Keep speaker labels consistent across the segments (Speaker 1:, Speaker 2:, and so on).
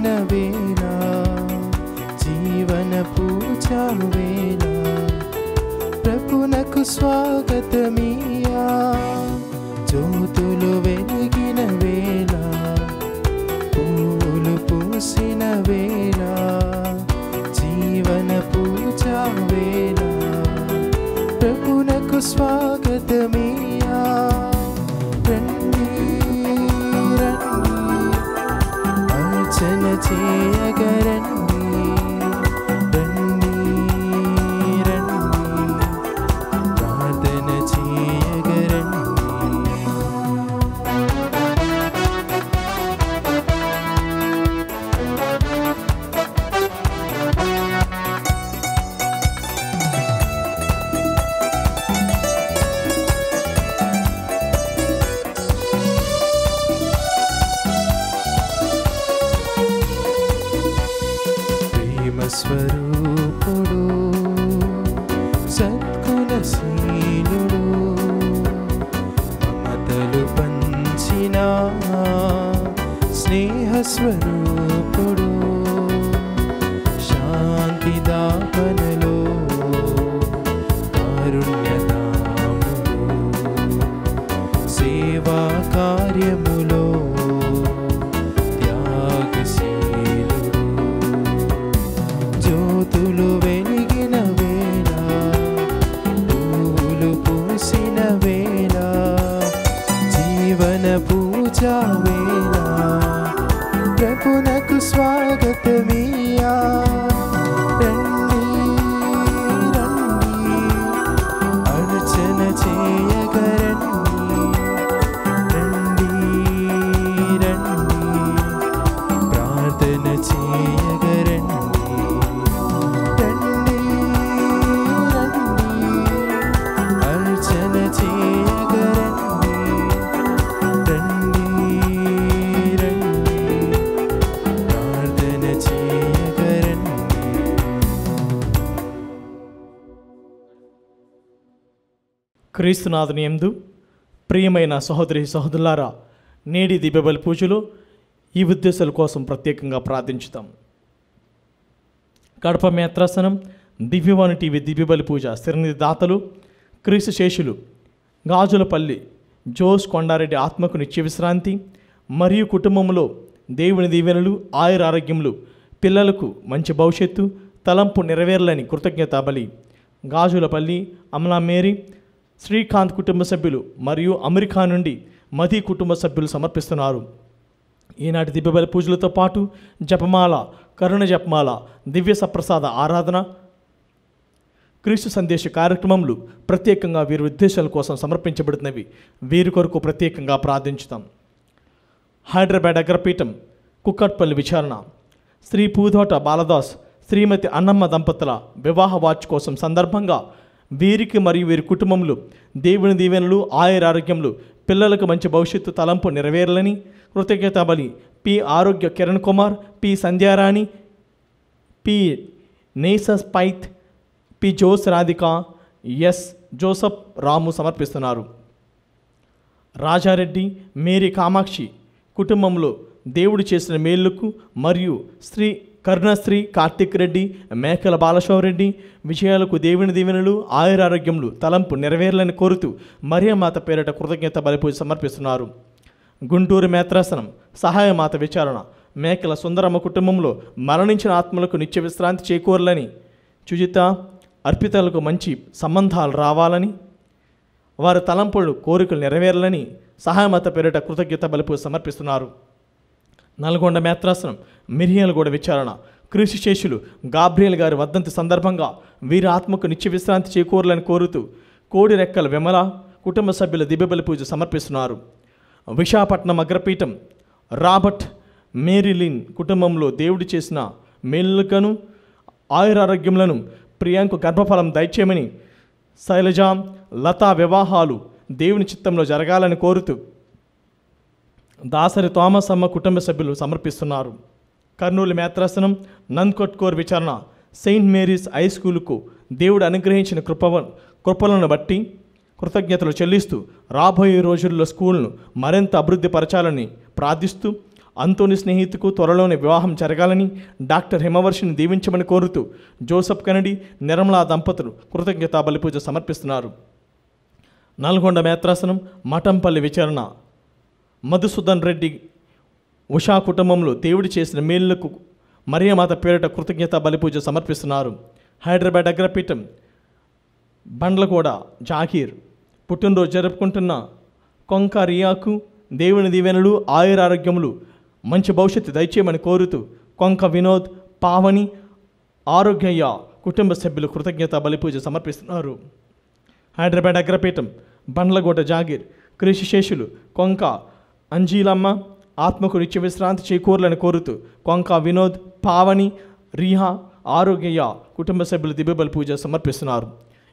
Speaker 1: వెలిగిన వేళ జీవన పూజ వేళ ప్రభునకు స్వాగతమియా జ్యోతులు వెలిగిన వేళ పూలు పూసిన వేళ జీవన పూజ వేళ ప్రభునకు స్వాగతమియా రండి రండి అర్చన చేయగరండి రండి రండి ప్రార్థన చేయగరండి స్వరూపుడు సద్గుణశీలుడు మమతలు పంచిన స్నేహస్వరూపుడు శాంతిదాపనలో కారుణ్యధాముడు సేవా కార్యములో జ్యోతులు వెలిగిన వేళ పూలు పూసిన వేళ జీవన పూజ వేళ ప్రభునకు స్వాగతమియా రండి రండి అర్చన చేయగరండి రండి రండి ప్రార్థన చేయగరండి
Speaker 2: క్రీస్తునాథుని యందు ప్రియమైన సహోదరి సహోదరులారా, నేటి దివ్యబలి పూజలో ఈ ఉద్దేశాల కోసం ప్రత్యేకంగా ప్రార్థించుతాం. కడప మేత్రాసనం, దివ్యవాణి టీవీ దివ్యబలి పూజ స్థిరనిధి దాతలు క్రీస్తు శేషులు గాజులపల్లి జోస్ కొండారెడ్డి ఆత్మకు నిత్య విశ్రాంతి మరియు కుటుంబంలో దేవుని దీవెనలు, ఆయుర ఆరోగ్యములు, పిల్లలకు మంచి భవిష్యత్తు, తలంపు నెరవేరాలని కృతజ్ఞత బలి గాజులపల్లి అమలా మేరీ, శ్రీకాంత్ కుటుంబ సభ్యులు మరియు అమెరికా నుండి మదీ కుటుంబ సభ్యులు సమర్పిస్తున్నారు. ఈనాటి దివ్యబలి పూజలతో పాటు జపమాల, కరుణ జపమాల, దివ్య సప్రసాద ఆరాధన, క్రీస్తు సందేశ కార్యక్రమములు ప్రత్యేకంగా వీరి ఉద్దేశాల కోసం సమర్పించబడుతున్నవి. వీరి కొరకు ప్రత్యేకంగా ప్రార్థించుతాం. హైదరాబాద్ అగ్రపీఠం కుక్కట్పల్లి విచారణ శ్రీ పూదోట బాలదాస్ శ్రీమతి అన్నమ్మ దంపతుల వివాహ వార్షికోత్సవం సందర్భంగా వీరికి మరియు వీరి కుటుంబంలో దేవుని దీవెనలు, ఆయుర ఆరోగ్యములు, పిల్లలకు మంచి భవిష్యత్తు, తలంపు నెరవేరాలని కృతజ్ఞత బలి P Arogya Kiran Kumar, P Sandhyarani, P నేసస్ పైత్, P Jose Radhika, S Joseph Ramu సమర్పిస్తున్నారు. రాజారెడ్డి మేరీ కామాక్షి కుటుంబంలో దేవుడు చేసిన మేలుకు మరియు కరుణశ్రీ కార్తిక్ రెడ్డి, మేకల బాలశౌరెడ్డి విజయాలకు దేవుని దీవెనలు, ఆయురారోగ్యములు, తలంపు నెరవేరాలని కోరుతూ మరియమాత పేరిట కృతజ్ఞత బలిపూజ సమర్పిస్తున్నారు. గుంటూరు మేత్రాసనం సహాయమాత విచారణ మేకల సుందరమ్మ కుటుంబంలో మరణించిన ఆత్మలకు నిత్య విశ్రాంతి చేకూరాలని, చుజిత అర్పితలకు మంచి సంబంధాలు రావాలని, వారి తలంపులు కోరికలు నెరవేరాలని సహాయమాత పేరిట కృతజ్ఞత బలిపూజ సమర్పిస్తున్నారు. నల్గొండ మేత్రాసనం మిరియాలగూడ విచారణ క్రీస్తు శేషులు గాబ్రియల్ గారి వర్ధంతి సందర్భంగా వీరి ఆత్మకు నిత్య విశ్రాంతి చేకూరాలని కోరుతూ కోడి రెక్కల విమల కుటుంబ సభ్యుల దివ్యబలి పూజ సమర్పిస్తున్నారు. విశాఖపట్నం అగ్రపీఠం రాబర్ట్ మేరీలిన్ కుటుంబంలో దేవుడు చేసిన మేలుకను, ఆయురారోగ్యములను, ప్రియాంకు గర్భఫలం దయచేయమని, శైలజ లతా వివాహాలు దేవుని చిత్తంలో జరగాలని కోరుతూ దాసరి థామస్ అమ్మ కుటుంబ సభ్యులు సమర్పిస్తున్నారు. కర్నూలు మేత్రాసనం నంద్కొట్కోర్ విచారణ సెయింట్ మేరీస్ హై స్కూలుకు దేవుడు అనుగ్రహించిన కృపలను బట్టి కృతజ్ఞతలు చెల్లిస్తూ రాబోయే రోజుల్లో స్కూల్ను మరింత అభివృద్ధి పరచాలని ప్రార్థిస్తూ అంతోని స్నేహితుకు త్వరలోనే వివాహం జరగాలని డాక్టర్ హిమవర్షిని దీవించమని కోరుతూ జోసెఫ్ కెనడీ, నిర్మలా దంపతులు కృతజ్ఞతా బలిపూజ సమర్పిస్తున్నారు. నల్గొండ మేత్రాసనం మఠంపల్లి విచారణ మధుసూదన్ రెడ్డి ఉషా కుటుంబంలో దేవుడి చేసిన మేలులకు మరియమాత పేరిట కృతజ్ఞత బలిపూజ సమర్పిస్తున్నారు. హైదరాబాద్ అగ్రపీఠం బండ్లగూడ జాకీర్ పుట్టినరోజు జరుపుకుంటున్న కొంక రియాకు దేవుని దీవెనలు, ఆయురారోగ్యములు, మంచి భవిష్యత్తు దయచేయమని కోరుతూ కొంక వినోద్, పావని, ఆరోగ్యయ్య కుటుంబ సభ్యులు కృతజ్ఞత బలిపూజ సమర్పిస్తున్నారు. హైదరాబాద్ అగ్రపీఠం బండ్లగూడ జాగీర్ కృషిశేషులు కొంక అంజీలమ్మ ఆత్మకు నిత్య విశ్రాంతి చేకూరాలని కోరుతూ కొంక వినోద్, పావని, రీహా, ఆరోగ్యయ్య కుటుంబ సభ్యులు దివ్య బలిపూజ సమర్పిస్తున్నారు.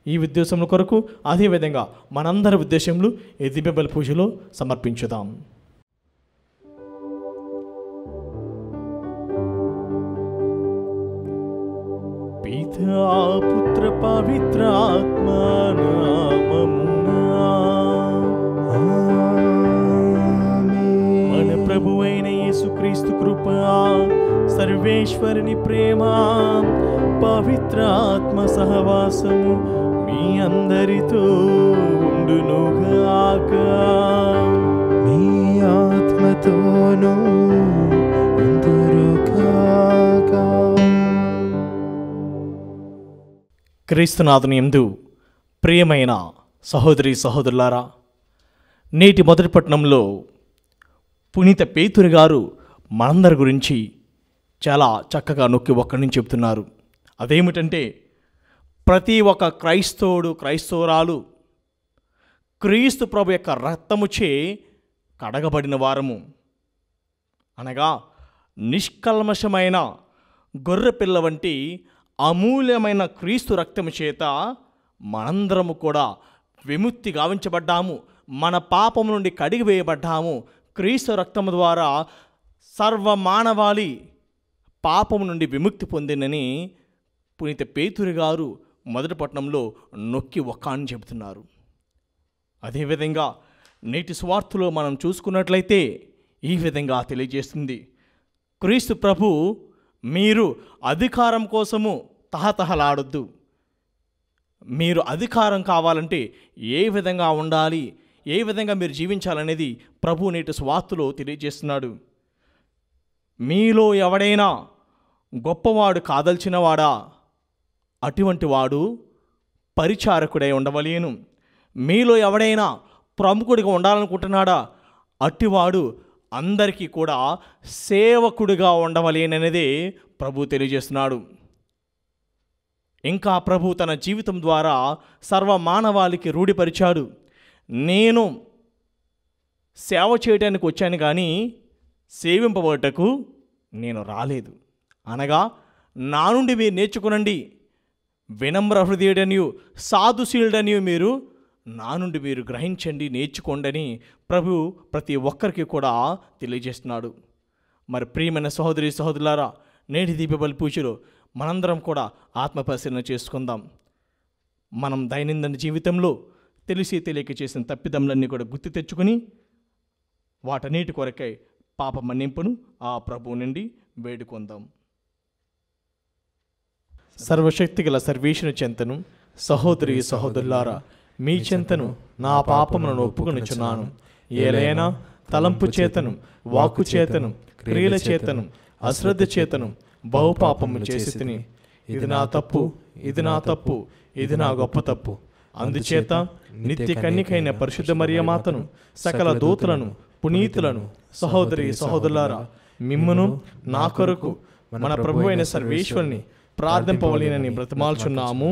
Speaker 2: ఈ ఉద్దేశముల కొరకు అదేవిధంగా మనందరి ఉద్దేశములు ఈ దివ్య బలిపూజలో సమర్పించుదాం. పితా పుత్ర పవిత్ర ఆత్మ నామమునా మన ప్రభువైన యేసుక్రీస్తు కృప, సర్వేశ్వరుని ప్రేమ, పవిత్ర ఆత్మ సహవాసము మీ అందరితో ఉండునుగాక.
Speaker 1: మీ ఆత్మతోనూ ఉందురుగాక.
Speaker 2: క్రీస్తునాథుని యందు ప్రియమైన సహోదరి సహోదరులారా, నేటి మొదటి పట్టణంలో పునీత పేతురు గారు మనందరి గురించి చాలా చక్కగా నొక్కి ఒక్కడి నుంచి చెప్తున్నారు. అదేమిటంటే, ప్రతి ఒక్క క్రైస్తవుడు, క్రైస్తవురాలు క్రీస్తు ప్రభు యొక్క రక్తముచే కడగబడిన వారము, అనగా నిష్కల్మషమైన గొర్రెపిల్ల వంటి అమూల్యమైన క్రీస్తు రక్తము చేత మనందరము కూడా విముక్తి గావించబడ్డాము. మన పాపము నుండి కడిగివేయబడ్డాము. క్రీస్తు రక్తము ద్వారా సర్వమానవాళి పాపము నుండి విముక్తి పొందినని పునీత పేతురు గారు మొదటి పట్టణంలో నొక్కి ఒక్కాని చెబుతున్నారు. అదేవిధంగా నేటి సువార్తలో మనం చూసుకున్నట్లయితే ఈ విధంగా తెలియజేస్తుంది. క్రీస్తు ప్రభు, మీరు అధికారం కోసము తహతహలాడొద్దు. మీరు అధికారం కావాలంటే ఏ విధంగా ఉండాలి, ఏ విధంగా మీరు జీవించాలనేది ప్రభు నేటి సువార్తలో తెలియజేస్తున్నాడు. మీలో ఎవడైనా గొప్పవాడు కాదల్చినవాడా, అటువంటి వాడు పరిచారకుడై ఉండవలేను. మీలో ఎవడైనా ప్రముఖుడిగా ఉండాలనుకుంటున్నాడా, అట్టివాడు అందరికీ కూడా సేవకుడిగా ఉండవలేననేదే ప్రభు తెలియజేస్తున్నాడు. ఇంకా ప్రభు తన జీవితం ద్వారా సర్వమానవాళికి రూఢిపరిచాడు. నేను సేవ చేయడానికి వచ్చాను కానీ సేవింపబడటకు నేను రాలేదు. అనగా నా నుండి మీరు నేర్చుకునండి, వినమ్ర హృదయుడనియు సాధుశీలుడనియు మీరు నా నుండి మీరు గ్రహించండి, నేర్చుకోండి ప్రభు ప్రతి ఒక్కరికి కూడా తెలియజేస్తున్నాడు. మరి ప్రియమైన సహోదరి సహోదరులారా, నేటి దీప బలి పూజలో మనందరం కూడా ఆత్మ పరిశీలన చేసుకుందాం. మనం దైనందిన జీవితంలో తెలిసి తెలియక చేసిన తప్పిదములన్నీ కూడా గుర్తు తెచ్చుకొని వాటన్నిటి కొరకై పాప మన్నింపును ఆ ప్రభువు నుండి వేడుకొందాం. సర్వశక్తి గల సర్వేశ్వరుని చెంతను సహోదరి సహోదరులారా, మీ చెంతను నా పాపములను ఒప్పుకొనుచున్నాను. ఏలైనా తలంపు చేతను, వాక్కు చేతను, క్రియల చేతను, అశ్రద్ధ చేతను బహుపాపము చేసి తిని. ఇది నా తప్పు, ఇది నా తప్పు, ఇది నా గొప్ప తప్పు. అందుచేత నిత్య కన్యకైన పరిశుద్ధ మరియమాతను, సకల దూతలను, పునీతులను, సహోదరి సహోదరులారా, మిమ్మును నా కొరకు మన ప్రభువైన సర్వేశ్వరుని ప్రార్థింపవలెనని బ్రతిమాల్చున్నాము.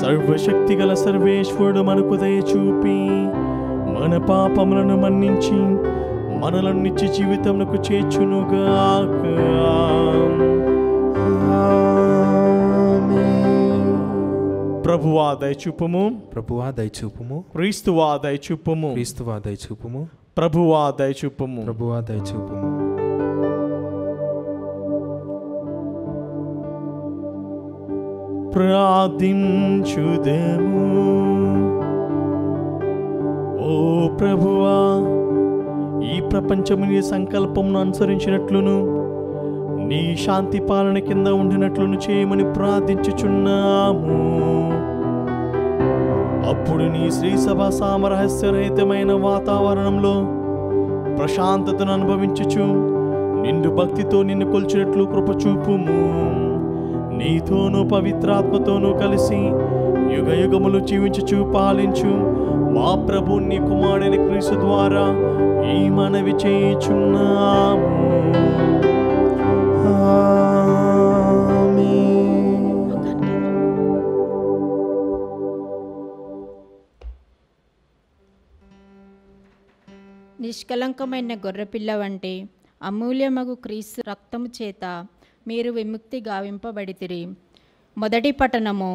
Speaker 2: సర్వశక్తి గల సర్వేశ్వరుడు మనకు దయ చూపి మన పాపములను మన్నించి మనలను నిత్య జీవితమునకు చేర్చునుగాక. ప్రభువా దయచూపుము,
Speaker 1: ప్రభువా దయచూపుము,
Speaker 2: క్రీస్తువా దయచూపుము,
Speaker 1: క్రీస్తువా దయచూపుము,
Speaker 2: ప్రభువా దయచూపుము,
Speaker 1: ప్రభువా దయచూపుము.
Speaker 2: ప్రార్థించుదము. ఓ ప్రభువా, ఈ ప్రపంచము నీ సంకల్పమును అనుసరించినట్లును నీ శాంతి పాలన కింద ఉండినట్లును చేయమని ప్రార్థించుచున్నాము. అప్పుడు నీ శ్రీసభ సామరస్యరహితమైన వాతావరణంలో ప్రశాంతతను అనుభవించుచు నిండు భక్తితో నిన్ను కొల్చినట్లు కృపచూపుము. నీతోనూ పవిత్రాత్మతోనూ కలిసి యుగ యుగములు జీవించుచు పాలించు మా ప్రభు నీ కుమారుని క్రీస్తు ద్వారా ఈ మనవి చేయుచున్నాము.
Speaker 3: నిష్కలంకమైన గొర్రెపిల్ల వంటి అమూల్యమగు క్రీస్తు రక్తము చేత మీరు విముక్తి గావింపబడితిరి. మొదటి పఠనము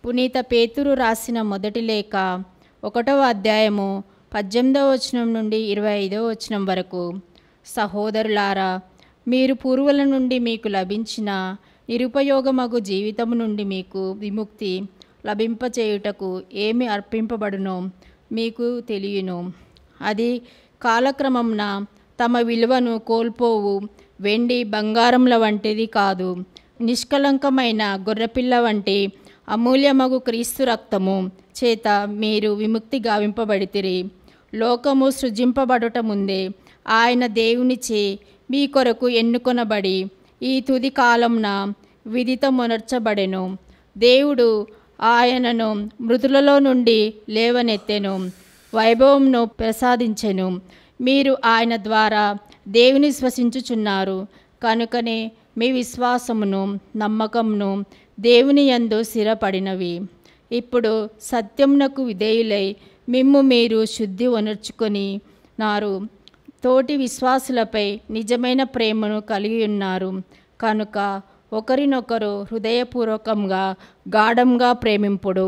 Speaker 3: పునీత పేతురు రాసిన మొదటి లేఖ 1వ అధ్యాయము 18వ వచనం నుండి 25వ వచనం వరకు. సహోదరులారా, మీరు పూర్వుల నుండి మీకు లభించిన నిరుపయోగమగు జీవితము నుండి మీకు విముక్తి లభింపచేయుటకు ఏమి అర్పింపబడునో మీకు తెలియను. అది కాలక్రమంన తమ విలువను కోల్పోవు వెండి బంగారంల వంటిది కాదు, నిష్కలంకమైన గొర్రెపిల్ల వంటి అమూల్యమగు క్రీస్తు రక్తము చేత మీరు విముక్తి గావింపబడితిరి. లోకము సృజింపబడుట ముందే ఆయన దేవునిచే మీ కొరకు ఎన్నుకొనబడి ఈ తుది కాలంన విదితమునర్చబడెను. దేవుడు ఆయనను మృతులలో నుండి లేవనెత్తెను, వైభవంను ప్రసాదించెను. మీరు ఆయన ద్వారా దేవుని శ్వసించుచున్నారు కనుకనే మీ విశ్వాసమును నమ్మకమును దేవుని యందు స్థిరపడినవి. ఇప్పుడు సత్యమునకు విధేయులై మిమ్ము మీరు శుద్ధి వనర్చుకొని నారు, తోటి విశ్వాసులపై నిజమైన ప్రేమను కలిగి ఉన్నారు కనుక ఒకరినొకరు హృదయపూర్వకంగా గాఢంగా ప్రేమింపుడు.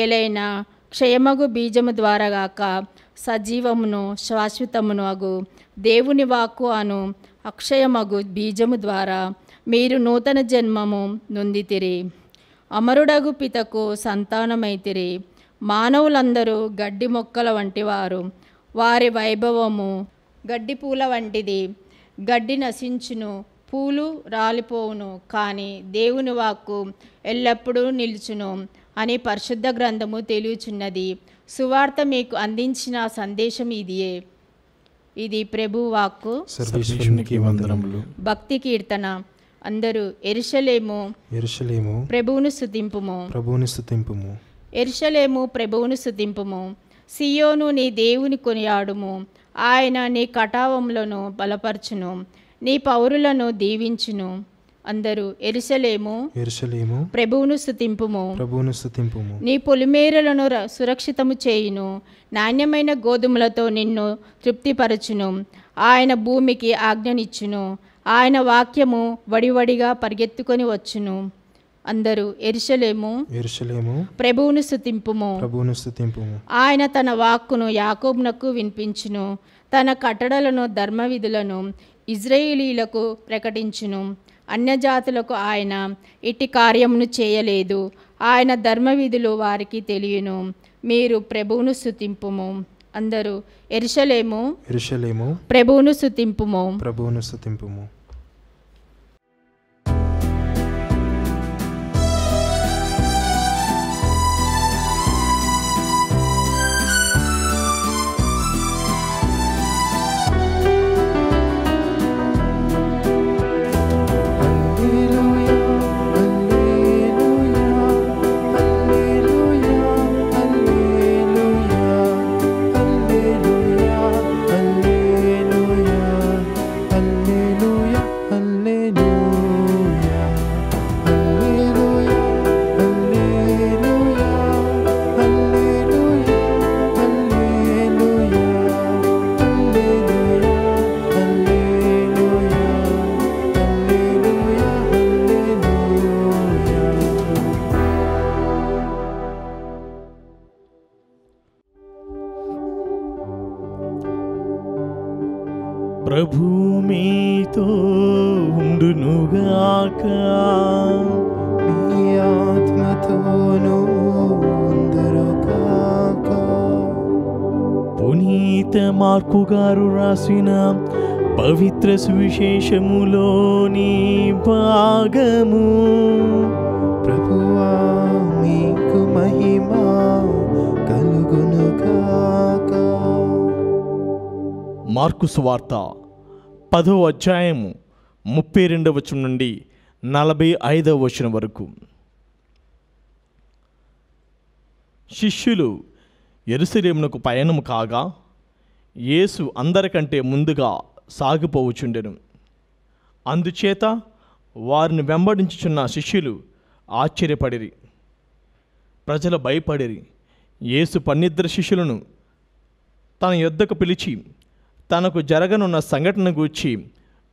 Speaker 3: ఏలైనా క్షయమగు బీజము ద్వారా గాక సజీవమును శాశ్వతమును అగు దేవుని వాక్కు అను అక్షయమగు బీజము ద్వారా మీరు నూతన జన్మము నొందితిరి. అమరుడగు పితకు సంతానమైతిరి. మానవులందరూ గడ్డి మొక్కల వంటివారు. వారి వైభవము గడ్డి పూల వంటిది. గడ్డి నశించును, పూలు రాలిపోవును, కానీ దేవుని వాక్కు ఎల్లప్పుడూ నిలుచును అని పరిశుద్ధ గ్రంథము తెలియచున్నది. సువార్త మీకు అందించిన సందేశం ఇదియే. ఇది ప్రభు వాక్కు.
Speaker 1: సర్వేశ్వరునికి వందనములు.
Speaker 3: భక్తి కీర్తన. అందరూ యెరూషలేము
Speaker 1: యెరూషలేము
Speaker 3: ప్రభువును స్తుతింపుము.
Speaker 1: ప్రభువుని స్తుతింపుము.
Speaker 3: యెరూషలేము ప్రభువును స్తుతింపుము. సియోను నీ దేవుని కొనియాడుము. ఆయన నీ కటావములను బలపరచును, నీ పౌరులను దీవించును. అందరూ యెరూషలేము
Speaker 1: యెరూషలేము
Speaker 3: ప్రభువును స్తుతింపుము.
Speaker 1: ప్రభువుని స్తుతింపుము.
Speaker 3: నీ పొలిమేరలను సురక్షితము చేయును. నాణ్యమైన గోధుమలతో నిన్ను తృప్తిపరచును. ఆయన భూమికి ఆజ్ఞనిచ్చును. ఆయన వాక్యము వడివడిగా పరిగెత్తుకొని వచ్చును. అందరూ యెరూషలేము
Speaker 1: యెరూషలేము
Speaker 3: ప్రభువును స్తుతింపుము.
Speaker 1: ప్రభువుని స్తుతింపుము.
Speaker 3: ఆయన తన వాక్కును యాకోబునకు వినిపించును. తన కట్టడలను ధర్మవిధులను ఇజ్రాయేలీలకు ప్రకటించును. అన్యజాతులకు ఆయన ఇట్టి కార్యమును చేయలేదు. ఆయన ధర్మవిధులు వారికి తెలియను. మీరు ప్రభువును స్తుతింపుము. అందరూ యెరూషలేము
Speaker 1: యెరూషలేము
Speaker 3: ప్రభువును స్తుతింపుము.
Speaker 1: ప్రభువుని స్తుతింపుము.
Speaker 2: ప్రభు మీతో ఉండునుగాక.
Speaker 1: నీ ఆత్మతోనూ ఉందురుగాక.
Speaker 2: పునీత పునీత మార్కు గారు రాసిన పవిత్ర సువిశేషములోని భాగము.
Speaker 1: ప్రభువా మీకు మహిమ కలుగునుగాక.
Speaker 2: మార్కు సువార్త 10వ అధ్యాయము 32వ వచనం నుండి 45వ వచనం వరకు. శిష్యులు యెరూషలేమునకు పయనము కాగా యేసు అందరికంటే ముందుగా సాగిపోవచుండెను. అందుచేత వారిని వెంబడించుచున్న శిష్యులు ఆశ్చర్యపడిరి, ప్రజలు భయపడిరి. యేసు 12 శిష్యులను తన యొద్దకు పిలిచి తనకు జరగనున్న సంఘటన గూర్చి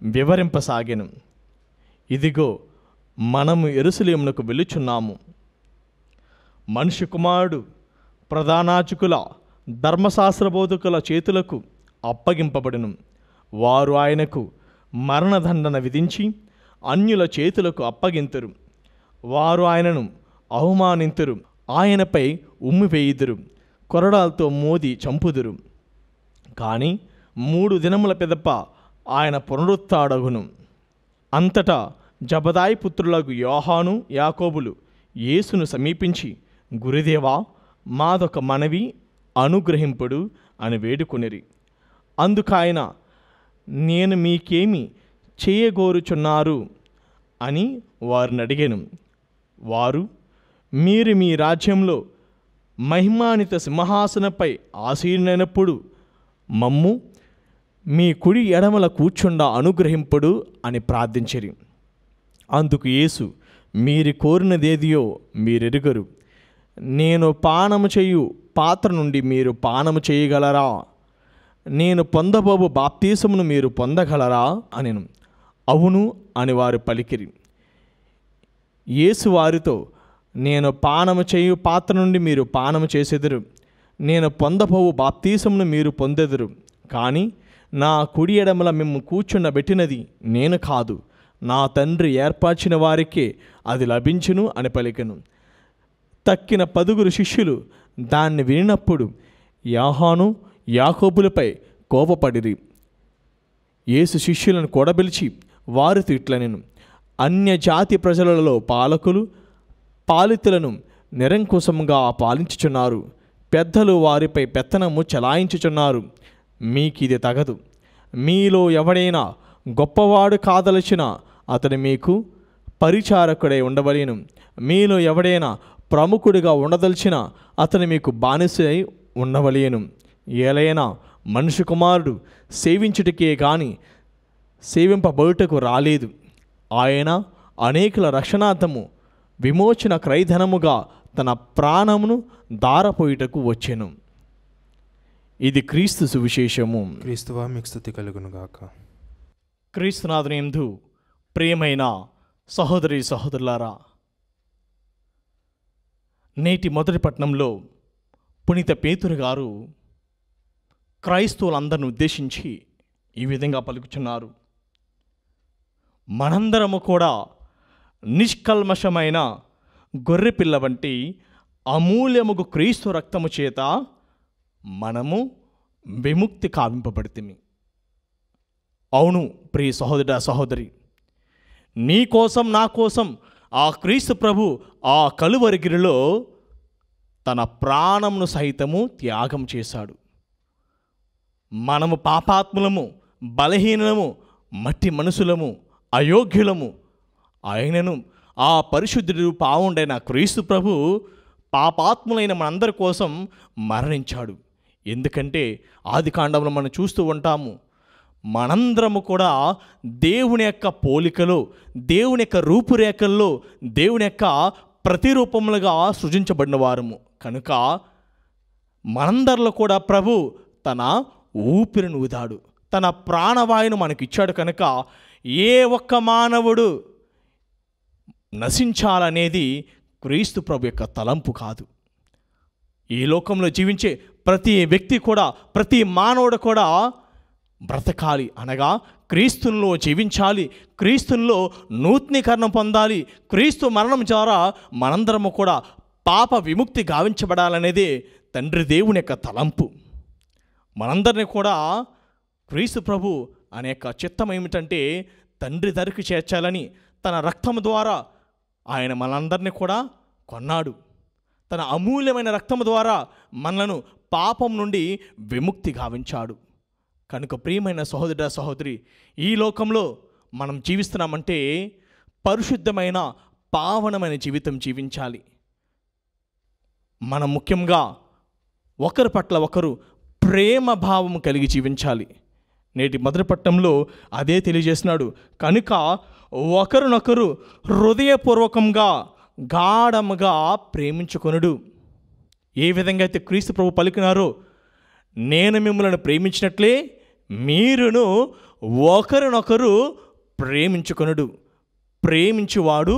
Speaker 2: వివరింపసాగెను. ఇదిగో, మనము యెరూషలేమునకు వెళ్ళుచున్నాము. మనుష్య కుమారుడు ప్రధానార్చకుల ధర్మశాస్త్ర బోధకుల చేతులకు అప్పగింపబడును. వారు ఆయనకు మరణదండన విధించి అన్యుల చేతులకు అప్పగింతురు. వారు ఆయనను అవమానింతురు, ఆయనపై ఉమ్మివేయుదురు, కొరడాలతో మోది చంపుదురు. కానీ 3 దినముల పిదప ఆయన పునరుత్థాడగును. అంతటా జబదాయి పుత్రులకు యోహాను, యాకోబులు యేసును సమీపించి, గురుదేవా, మాదొక మనవి అనుగ్రహింపుడు అని వేడుకొనిరి. అందుకాయన, నేను మీకేమి చేయగోరుచున్నారు అని వారిని అడిగాను. వారు, మీరు మీ రాజ్యంలో మహిమాన్విత సింహాసనపై ఆసీనులైనప్పుడు మమ్ము మీ కుడి ఎడమల కూర్చుండా అనుగ్రహింపుడు అని ప్రార్థించిరి. అందుకు యేసు, మీరు కోరినదేదియో మీరెరుగరు. నేను పానము చేయు పాత్ర నుండి మీరు పానము చేయగలరా? నేను పొందబోవు బాప్తీసమును మీరు పొందగలరా అనెను. అవును అని వారు పలికిరి. యేసు వారితో, నేను పానము చేయు పాత్ర నుండి మీరు పానము చేసెదరు, నేను పొందబోవు బాప్తీసమును మీరు పొందెదరు. కానీ నా కుడి ఎడమల మిమ్ము కూర్చుండబెట్టినది నేను కాదు, నా తండ్రి ఏర్పరిచిన వారికే అది లభించును అని పలికెను. తక్కిన 10 శిష్యులు దాన్ని వినినప్పుడు యోహాను, యాకోబులపై కోపపడిరి. యేసు శిష్యులను కూడబిలిచి వారితో ఇట్లనెను, అన్యజాతి ప్రజలలో పాలకులు పాలితులను నిరంకుశంగా పాలించుచున్నారు. పెద్దలు వారిపై పెత్తనము చలాయించుచున్నారు. మీకిది తగదు. మీలో ఎవడైనా గొప్పవాడు కాదలచిన అతడు మీకు పరిచారకుడై ఉండవలేను. మీలో ఎవడైనా ప్రముఖుడిగా ఉండదలిచిన అతను మీకు బానిసై ఉండవలేను. ఏలైనా మనుష్య కుమారుడు సేవించుటకే గాని సేవింపబడుటకు రాలేదు. ఆయన అనేకుల రక్షణార్థము విమోచన క్రయధనముగా తన ప్రాణమును దారపోయుటకు వచ్చెను. ఇది క్రీస్తు సువిశేషము.
Speaker 1: క్రీస్తువా మీకు స్తుతి కలుగునుగాక.
Speaker 2: క్రీస్తునాథుని యందు ప్రియమైన సహోదరి సహోదరులారా, నేటి మొదటి పట్టణంలో పునీత పేతురు గారు క్రైస్తవులందరిని ఉద్దేశించి ఈ విధంగా పలుకుచున్నారు. మనందరము కూడా నిష్కల్మషమైన గొర్రెపిల్ల వంటి అమూల్యముగు క్రీస్తు రక్తము చేత మనము విముక్తి కావింపబడితిమి. అవును ప్రియ సహోదర సహోదరి, నీ కోసం నా కోసం ఆ క్రీస్తు ప్రభు ఆ కలువరిగిరిలో తన ప్రాణమును సహితము త్యాగం చేశాడు. మనము పాపాత్ములము, బలహీనము, మట్టి మనుషులము, అయోగ్యులము. ఆయనను ఆ పరిశుద్ధుడు పావుండైన క్రీస్తు ప్రభు పాపాత్ములైన మనందరి కోసం మరణించాడు. ఎందుకంటే ఆదికాండంలో మనం చూస్తూ ఉంటాము, మనందరము కూడా దేవుని యొక్క పోలికలో, దేవుని యొక్క రూపురేఖల్లో, దేవుని యొక్క ప్రతిరూపములుగా సృజించబడిన వారము. కనుక మనందరిలో కూడా ప్రభు తన ఊపిరిని ఊదాడు, తన ప్రాణవాయును మనకిచ్చాడు. కనుక ఏ ఒక్క మానవుడు నశించాలనేది క్రీస్తు ప్రభు యొక్క తలంపు కాదు. ఈ లోకంలో జీవించే ప్రతి వ్యక్తి కూడా, ప్రతి మానవుడు కూడా బ్రతకాలి, అనగా క్రీస్తుల్లో జీవించాలి, క్రీస్తుల్లో నూతనీకరణం పొందాలి. క్రీస్తు మరణం ద్వారా మనందరము కూడా పాప విముక్తి గావించబడాలనేదే తండ్రి దేవుని యొక్క తలంపు. మనందరినీ కూడా క్రీస్తు ప్రభు అనేక చిత్తం ఏమిటంటే తండ్రి దరికి చేర్చాలని తన రక్తం ద్వారా ఆయన మనందరినీ కూడా కొన్నాడు. తన అమూల్యమైన రక్తం ద్వారా మనలను పాపం నుండి విముక్తి గావించాడు. కనుక ప్రియమైన సహోదర సహోదరి, ఈ లోకంలో మనం జీవిస్తున్నామంటే పరిశుద్ధమైన పావనమైన జీవితం జీవించాలి. మనం ముఖ్యంగా ఒకరి పట్ల ఒకరు ప్రేమ భావం కలిగి జీవించాలి. నేటి మొదటి పట్టణంలో అదే తెలియజేస్తున్నాడు. కనుక ఒకరినొకరు హృదయపూర్వకంగా గాఢముగా ప్రేమించుకొనుడు. ఏ విధంగా అయితే క్రీస్తు ప్రభు పలికినారో, నేను మిమ్మల్ని ప్రేమించినట్లే మీరును ఒకరినొకరు ప్రేమించుకొనుడు. ప్రేమించువాడు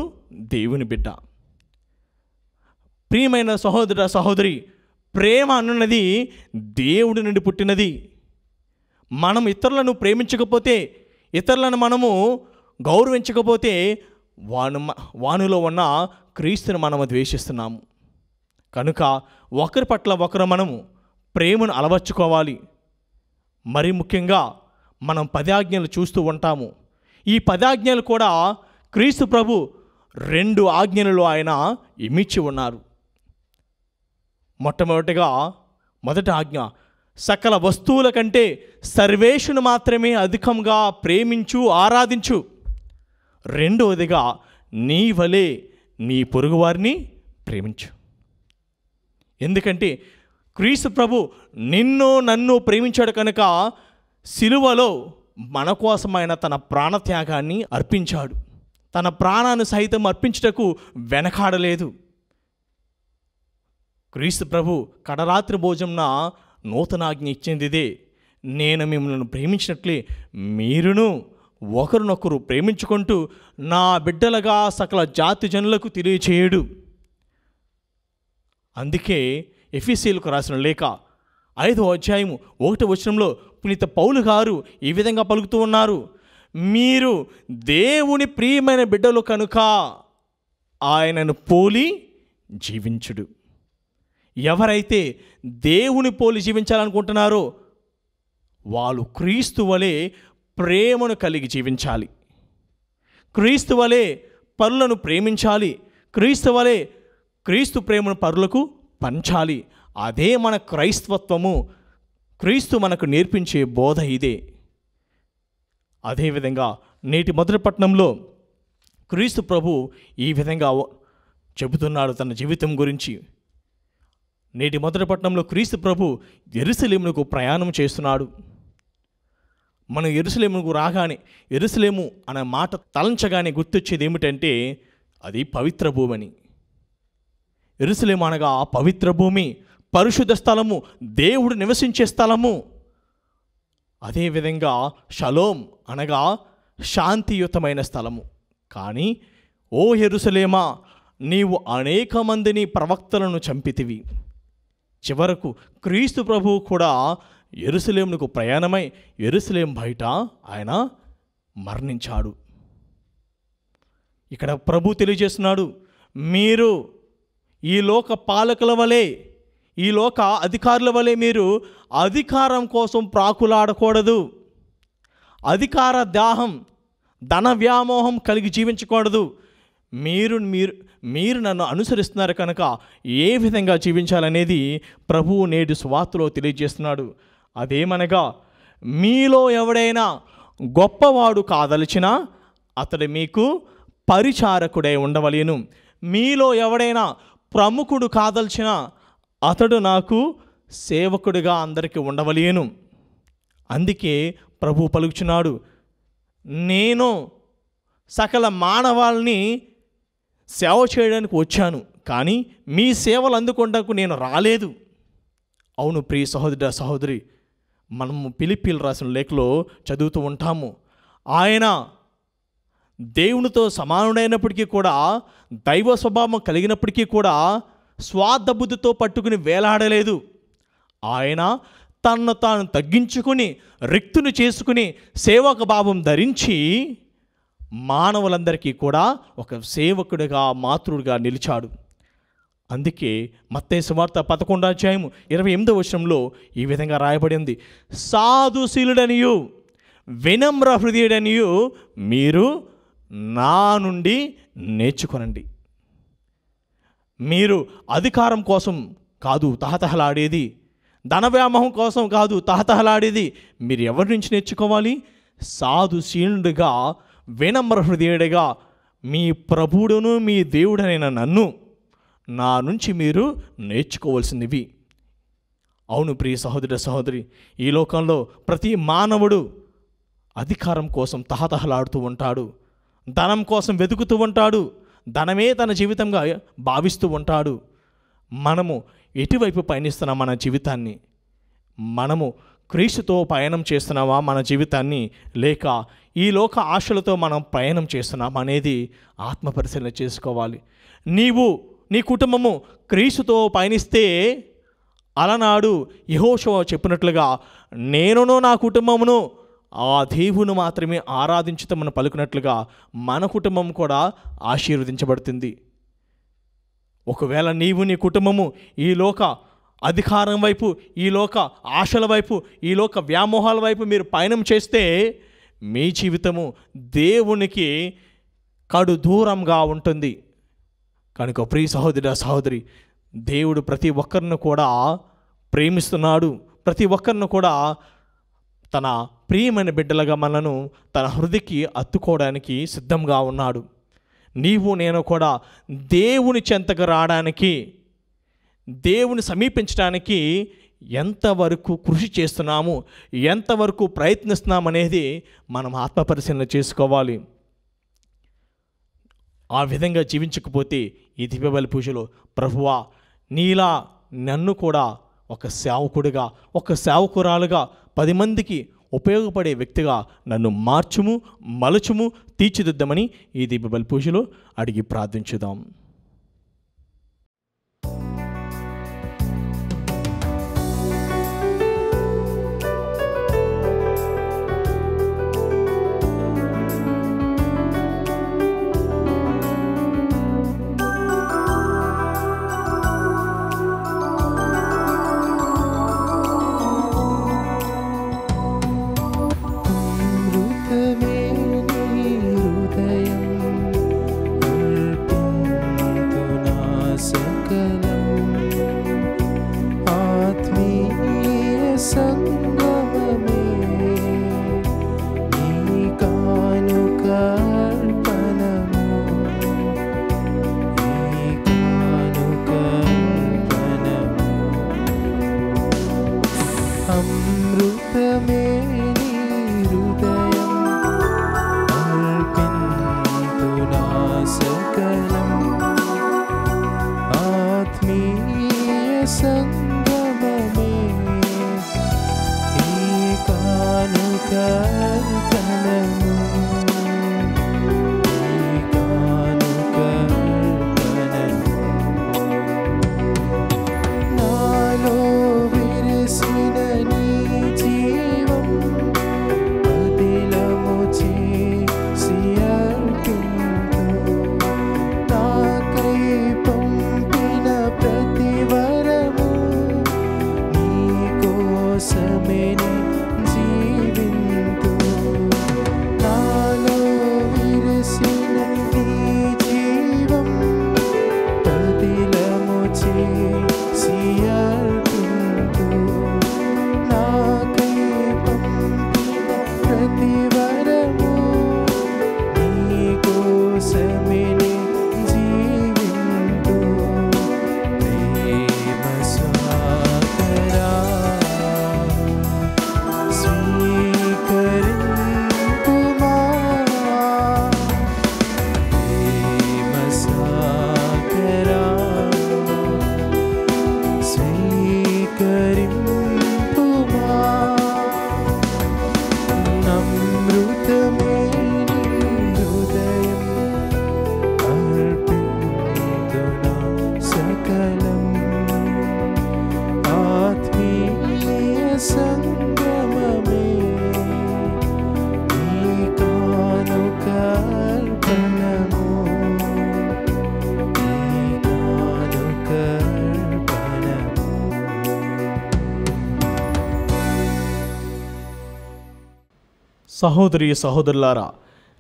Speaker 2: దేవుని బిడ్డ. ప్రియమైన సహోదర సహోదరి, ప్రేమ అన్నది దేవుడి నుండి పుట్టినది. మనం ఇతరులను ప్రేమించకపోతే, ఇతరులను మనము గౌరవించకపోతే వానిలో ఉన్న క్రీస్తుని మనము ద్వేషిస్తున్నాము. కనుక ఒకరి పట్ల ఒకరు మనము ప్రేమను అలవర్చుకోవాలి. మరి ముఖ్యంగా మనం 10 ఆజ్ఞలు చూస్తూ ఉంటాము. ఈ 10 ఆజ్ఞలు కూడా క్రీస్తు ప్రభు 2 ఆజ్ఞలలో ఆయన ఇమిచ్చి ఉన్నారు. మొట్టమొదటిగా మొదటి ఆజ్ఞ, సకల వస్తువుల కంటే సర్వేషును మాత్రమే అధికంగా ప్రేమించు, ఆరాధించు. రెండవదిగా, నీ వలె నీ పొరుగువారిని ప్రేమించు. ఎందుకంటే క్రీస్తు ప్రభు నిన్ను నన్ను ప్రేమించాడు కనుక సిలువలో మన కోసమైన తన ప్రాణత్యాగాన్ని అర్పించాడు. తన ప్రాణాన్ని సైతం అర్పించుటకు వెనకాడలేదు. క్రీస్తు ప్రభు కడరాత్రి భోజనంన నూతనాజ్ఞ ఇచ్చింది ఇదే, నేను మిమ్మల్ని ప్రేమించినట్లే మీరును ఒకరినొకరు ప్రేమించుకుంటూ నా బిడ్డలుగా సకల జాతి జనులకు తెలియచేయడు. అందుకే ఎఫెసీయులకు రాసిన లేఖ 5వ అధ్యాయము 1వ వచనంలో పునీత పౌలు గారు ఈ విధంగా పలుకుతూ ఉన్నారు, మీరు దేవుని ప్రియమైన బిడ్డలు కనుక ఆయనను పోలి జీవించుడు. ఎవరైతే దేవుని పోలి జీవించాలనుకుంటున్నారో వాళ్ళు క్రీస్తు వలె ప్రేమను కలిగి జీవించాలి. క్రీస్తు వలె పరులను ప్రేమించాలి. క్రీస్తు వలె క్రీస్తు ప్రేమను పరులకు పంచాలి. అదే మన క్రైస్తవత్వము. క్రీస్తు మనకు నేర్పించే బోధ ఇదే. అదేవిధంగా నేటి మొదటి పట్టణంలో క్రీస్తు ప్రభు ఈ విధంగా చెబుతున్నాడు తన జీవితం గురించి. నేటి మొదటి పట్టణంలో క్రీస్తు ప్రభు యెరూషలేమునకు ప్రయాణం చేస్తున్నాడు. మనం యెరూషలేమునకు రాగానే, యెరూషలేము అనే మాట తలంచగానే గుర్తొచ్చేది ఏమిటంటే అది పవిత్ర భూమని. యెరూషలేము అనగా పవిత్ర భూమి, పరిశుద్ధ స్థలము, దేవుడు నివసించే స్థలము. అదేవిధంగా షలోం అనగా శాంతియుతమైన స్థలము. కానీ ఓ యెరూషలేమా, నీవు అనేక మందిని ప్రవక్తలను చంపితివి. చివరకు క్రీస్తు ప్రభువు కూడా యెరూషలేమునకు ప్రయాణమై యెరూషలేం బయట ఆయన మరణించాడు. ఇక్కడ ప్రభు తెలియజేస్తున్నాడు, మీరు ఈ లోక పాలకుల వలె, ఈ లోక అధికారుల వలె మీరు అధికారం కోసం ప్రాకులాడకూడదు. అధికార దాహం, ధన వ్యామోహం కలిగి జీవించకూడదు. మీరు నన్ను అనుసరిస్తున్నారు కనుక ఏ విధంగా జీవించాలనేది ప్రభువు నేడు సువార్తలో తెలియజేస్తున్నాడు. అదేమనగా, మీలో ఎవడైనా గొప్పవాడు కాదలిచినా అతడు మీకు పరిచారకుడై ఉండవలెను. మీలో ఎవడైనా ప్రముఖుడు కాదలిచినా అతడు నాకు సేవకుడిగా అందరికీ ఉండవలెను. అందుకే ప్రభు పలుకుచున్నాడు, నేను సకల మానవాల్ని సేవ చేయడానికి వచ్చాను, కానీ మీ సేవలు అందుకొండకు నేను రాలేదు. అవును ప్రియ సహోదర సహోదరి, మనము ఫిలిప్పీలు రాసిన లేఖలో చదువుతూ ఉంటాము, ఆయన దేవునితో సమానుడైనప్పటికీ కూడా, దైవ స్వభావం కలిగినప్పటికీ కూడా స్వార్థబుద్ధితో పట్టుకుని వేలాడలేదు. ఆయన తనను తాను తగ్గించుకుని రిక్తుని చేసుకుని సేవక భావం ధరించి మానవులందరికీ కూడా ఒక సేవకుడిగా, మాతృడిగా నిలిచాడు. అందుకే మత్తయి సువార్త 11వ అధ్యాయము 28వ వచనంలో ఈ విధంగా రాయబడింది, సాధుశీలుడనియు వినమ్ర హృదయుడనియు మీరు నా నుండి నేర్చుకొనండి. మీరు అధికారం కోసం కాదు తహతహలాడేది, ధన వ్యామోహం కోసం కాదు తహతహలాడేది. మీరు ఎవరి నుంచి నేర్చుకోవాలి? సాధుశీలుడుగా వినమ్ర హృదయుడిగా మీ ప్రభువుడును మీ దేవుడనైన నన్ను నా నుంచి మీరు నేర్చుకోవాల్సినవి. అవును ప్రియ సహోదర సహోదరి, ఈ లోకంలో ప్రతి మానవుడు అధికారం కోసం తహతహలాడుతూ ఉంటాడు, ధనం కోసం వెతుకుతూ ఉంటాడు, ధనమే తన జీవితంగా భావిస్తూ ఉంటాడు. మనము ఎటువైపు పయనిస్తున్నాం మన జీవితాన్ని? మనము క్రీస్తుతో పయనం చేస్తున్నామా మన జీవితాన్ని, లేక ఈ లోక ఆశలతో మనం ప్రయాణం చేస్తున్నాం అనేది ఆత్మపరిశీలన చేసుకోవాలి. నీవు నీ కుటుంబము క్రీస్తుతో పయనిస్తే అలనాడు యెహోషువ చెప్పినట్లుగా నేనును నా కుటుంబమును ఆ దేవుని మాత్రమే ఆరాధించుతామని పలుకున్నట్లుగా మన కుటుంబం కూడా ఆశీర్వదించబడుతుంది. ఒకవేళ నీవు నీ కుటుంబము ఈ లోక అధికారం వైపు, ఈ లోక ఆశల వైపు, ఈ లోక వ్యామోహాల వైపు మీరు పయనం చేస్తే మీ జీవితము దేవునికి కడు దూరంగా ఉంటుంది. కనుక ప్రియ సహోదర సహోదరి, దేవుడు ప్రతి ఒక్కరిని కూడా ప్రేమిస్తున్నాడు. ప్రతి ఒక్కరిని కూడా తన ప్రియమైన బిడ్డలుగా మనను తన హృదయకి అత్తుకోవడానికి సిద్ధంగా ఉన్నాడు. నీవు నేను కూడా దేవుని చెంతకు రావడానికి, దేవుని సమీపించడానికి ఎంతవరకు కృషి చేస్తున్నాము, ఎంతవరకు ప్రయత్నిస్తున్నాం అనేది మనం ఆత్మపరిశీలన చేసుకోవాలి. ఆ విధంగా జీవించకపోతే ఈ దివ్యబలి పూజలో ప్రభువా నీలా నన్ను కూడా ఒక సేవకుడిగా, ఒక సేవకురాలుగా 10 మందికి ఉపయోగపడే వ్యక్తిగా నన్ను మార్చుము, మలచుము, తీర్చిదిద్దామని ఈ దివ్యబలి పూజలో అడిగి ప్రార్థించుదాం. సహోదరి సహోదరులారా,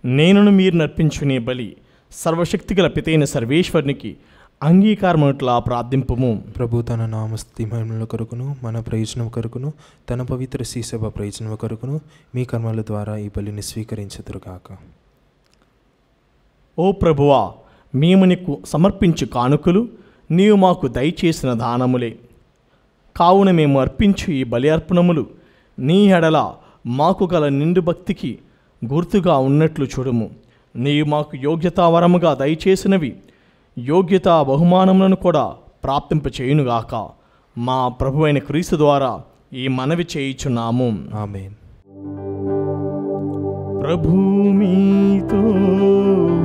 Speaker 2: నేనును మీరు నర్పించునే బలి సర్వశక్తిగల పితైన సర్వేశ్వరునికి అంగీకారముట్లా ప్రార్థింపుము.
Speaker 1: ప్రభు తన నామస్తుతి మహిమల కొరకును మన ప్రయోజనం కొరకును తన పవిత్ర శ్రీసభ ప్రయోజనం కొరకును మీ కర్మల ద్వారా ఈ బలిని స్వీకరించుదురుగాక.
Speaker 2: ఓ ప్రభువా, మేము నీకు సమర్పించు కానుకలు నీవు మాకు దయచేసిన దానములే. కావున మేము అర్పించు ఈ బలి అర్పణములు నీ ఎడల మాకు గల నిండు భక్తికి గుర్తుగా ఉన్నట్లు చూడుము. నీవు మాకు యోగ్యతావరముగా దయచేసినవి యోగ్యతా బహుమానములను కూడా ప్రాప్తింపచేయునుగాక. మా ప్రభు అయిన క్రీస్తు ద్వారా ఈ మనవి చేయుచున్నాము.
Speaker 1: ఆమేన్.
Speaker 2: ప్రభు మీతో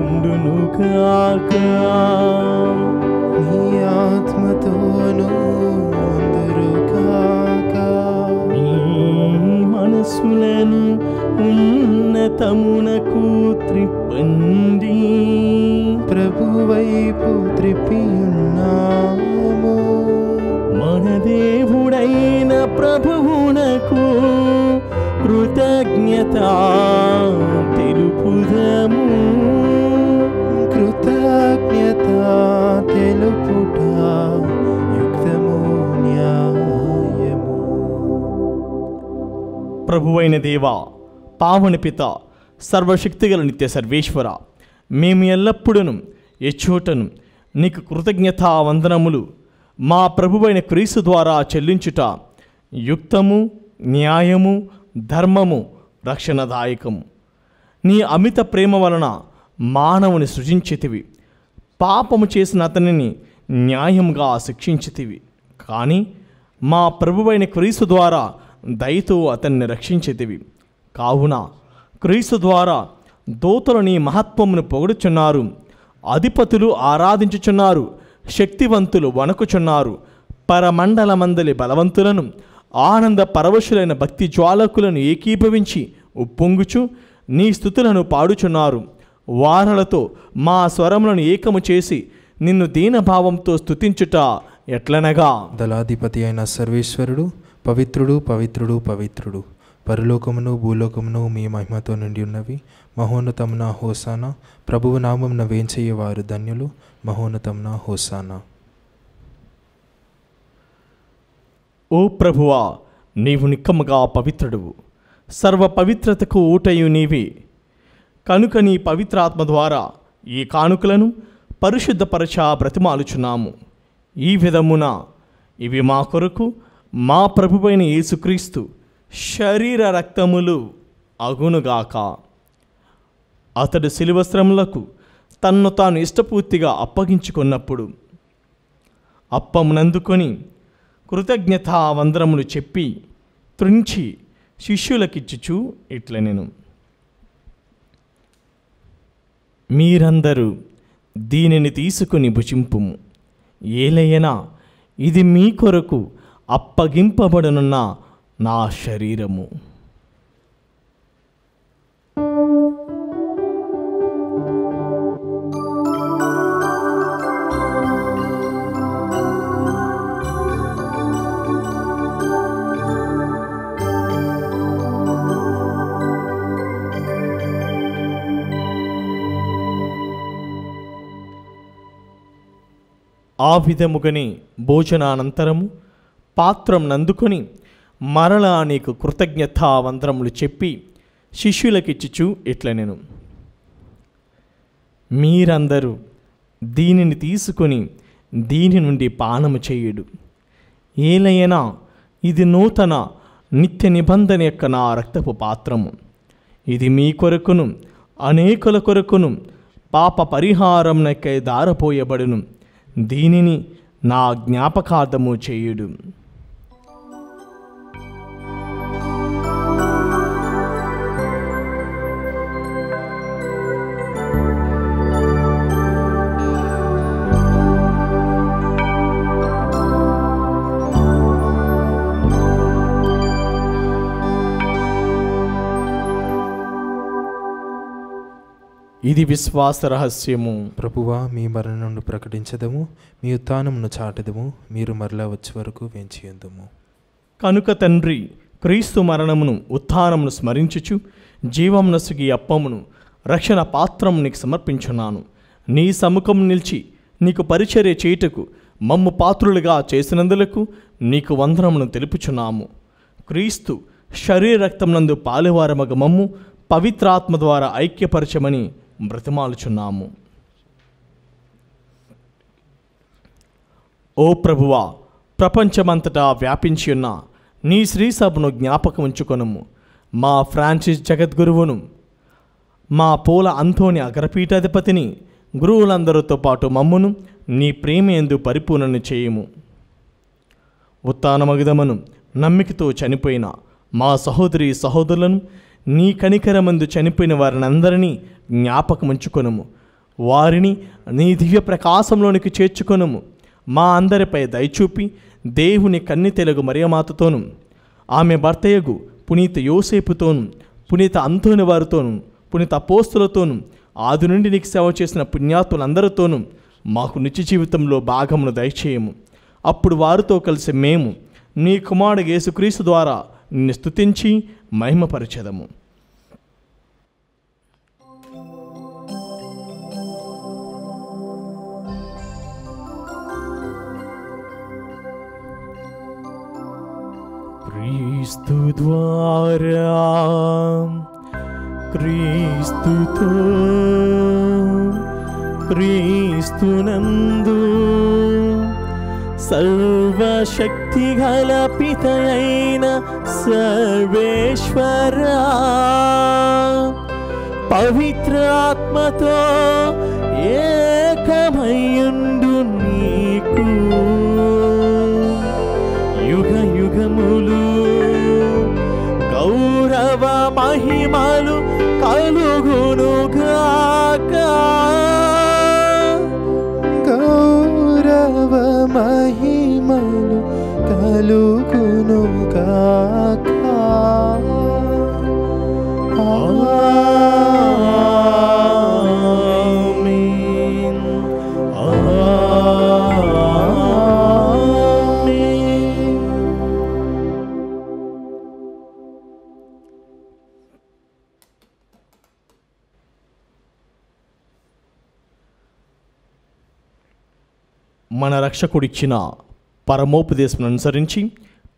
Speaker 2: ఉండునుగాక.
Speaker 1: నీ ఆత్మతోనూ ఉందురుగాక.
Speaker 2: మీ మనసులను ఉన్నతమునకు త్రిప్పండి.
Speaker 1: ప్రభు వైపు త్రిప్పియున్నాము.
Speaker 2: మన దేవుడైన ప్రభువునకు కృతజ్ఞత తెలుపుదము.
Speaker 1: కృతజ్ఞత తెలుపుట యుక్తము న్యాయము.
Speaker 2: ప్రభువైన దేవా, పావని పిత, సర్వశక్తిగల నిత్య సర్వేశ్వర, మేము ఎల్లప్పుడూ ఎచ్చోటను నీకు కృతజ్ఞతా వందనములు మా ప్రభువైన క్రీస్తు ద్వారా చెల్లించుట యుక్తము, న్యాయము, ధర్మము, రక్షణదాయకము. నీ అమిత ప్రేమ వలన మానవుని సృజించితివి. పాపము చేసిన అతనిని న్యాయంగా శిక్షించితివి. కానీ మా ప్రభువైన క్రీస్తు ద్వారా దయతో అతన్ని రక్షించితివి. కావున క్రీస్తు ద్వారా దూతలు నీ మహత్వమును పొగడుచున్నారు, అధిపతులు ఆరాధించుచున్నారు, శక్తివంతులు వణకుచున్నారు. పరమండలమందలి బలవంతులను ఆనంద పరవశులైన భక్తి జ్వాలకులను ఏకీభవించి ఉప్పొంగుచు నీ స్తుతులను పాడుచున్నారు. వారలతో మా స్వరములను ఏకము చేసి నిన్ను దీనభావంతో స్తుతించుట ఎట్లనగా,
Speaker 1: దళాధిపతి అయిన సర్వేశ్వరుడు పవిత్రుడు పవిత్రుడు పవిత్రుడు, పరలోకమును భూలోకమును మీ మహిమతో నిండి ఉన్నవి. మహోన్నతమున హోసానా, ప్రభువు నామమున వేంచేయవారు ధన్యులు. మహోన్నతమున హోసానా.
Speaker 2: ఓ ప్రభువా, నీవు నిక్కముగా పవిత్రుడువు, సర్వ పవిత్రతకు ఊటయు నీవే. కనుక నీ పవిత్రాత్మ ద్వారా ఈ కానుకలను పరిశుద్ధపరచ బ్రతిమాలుచున్నాము. ఈ విధమున ఇవి మా కొరకు మా ప్రభువైన యేసుక్రీస్తు శరీర రక్తములు అగునుగాక. అతడు శిలువస్త్రములకు తన్ను తాను ఇష్టపూర్తిగా అప్పగించుకున్నప్పుడు అప్పమునందుకొని కృతజ్ఞతా వందనములు చెప్పి త్రుంచి శిష్యులకిచ్చుచు ఇట్లనెను, మీరందరూ దీనిని తీసుకుని భుజింపుము. ఏలయనా ఇది మీ కొరకు అప్పగింపబడనున్న నా శరీరము. ఆ విధముగని భోజనానంతరము పాత్రం నందుకొని మరలా నీకు కృతజ్ఞతా వందనములు చెప్పి శిష్యులకిచ్చుచు ఇట్లనెను, మీరందరూ దీనిని తీసుకొని దీని నుండి పానము చేయుడు. ఏలయనా ఇది నూతన నిత్య నిబంధన యొక్క నా రక్తపు పాత్రము. ఇది మీ కొరకును అనేకుల కొరకును పాప పరిహారంకై దారపోయబడును. దీనిని నా జ్ఞాపకార్థము చేయుడు. ఇది విశ్వాస రహస్యము.
Speaker 1: ప్రభువా, మీ మరణమును ప్రకటించదము, మీ ఉత్థానమును చాటదము, మీరు మరలా వచ్చే వరకు వేంచియందుము.
Speaker 2: కనుక తండ్రి, క్రీస్తు మరణమును ఉత్థానమును స్మరించుచు జీవమునసుగి అప్పమును రక్షణ పాత్రము నీకు సమర్పించున్నాను. నీ సముఖం నిలిచి నీకు పరిచర్య చేయుటకు మమ్ము పాత్రులుగా చేసినందులకు నీకు వందనమును తెలుపుచున్నాము. క్రీస్తు శరీర రక్తమునందు పాలువారమగ మమ్ము పవిత్రాత్మ ద్వారా ఐక్యపరచమని బ్రతిమాలుచున్నాము. ఓ ప్రభువా, ప్రపంచమంతటా వ్యాపించి ఉన్న నీ శ్రీసభను జ్ఞాపకం ఉంచుకొనుము. మా ఫ్రాన్సిస్ జగద్గురువును, మా పూల అంతోని అగ్రపీఠాధిపతిని, గురువులందరితో పాటు మమ్మును నీ ప్రేమయందు పరిపూర్ణను చేయుము. ఉత్థానమగుదమను నమ్మికతో చనిపోయిన మా సహోదరి సహోదరులను, నీ కనికరమందు చనిపోయిన వారినందరినీ జ్ఞాపకం ఉంచుకొనుము. వారిని నీ దివ్య ప్రకాశంలోనికి చేర్చుకొనుము. మా అందరిపై దయచూపి దేవుని కన్నితెలుగు మరియమాతతోను, ఆమె భర్తయగు పునీత యోసేపుతోను, పునీత అంతోని వారితోను, పునీత అపోస్తులతోను, ఆది నుండి నీకు సేవ చేసిన పుణ్యాత్ములందరితోనూ మాకు నిత్య జీవితంలో భాగమును దయచేయము. అప్పుడు వారితో కలిసి మేము నీ కుమారుడు యేసుక్రీస్తు ద్వారా నిన్ను స్తుతించి మహిమపరచెదము. క్రీస్తు ద్వారా, క్రీస్తుతో, క్రీస్తునందు సర్వశక్తి గల పితయైన సర్వేశ్వరా, పవిత్ర ఆత్మతో ఏకమయుండు నీకు యుగ యుగములు గౌరవ మహిమలు కలుగునుగాక.
Speaker 1: గౌరవ మహిమలు కలుగునుగాక.
Speaker 2: ఆమేన్. ఆమేన్. మన రక్షకుడిచ్చిన పరమోపదేశం అనుసరించి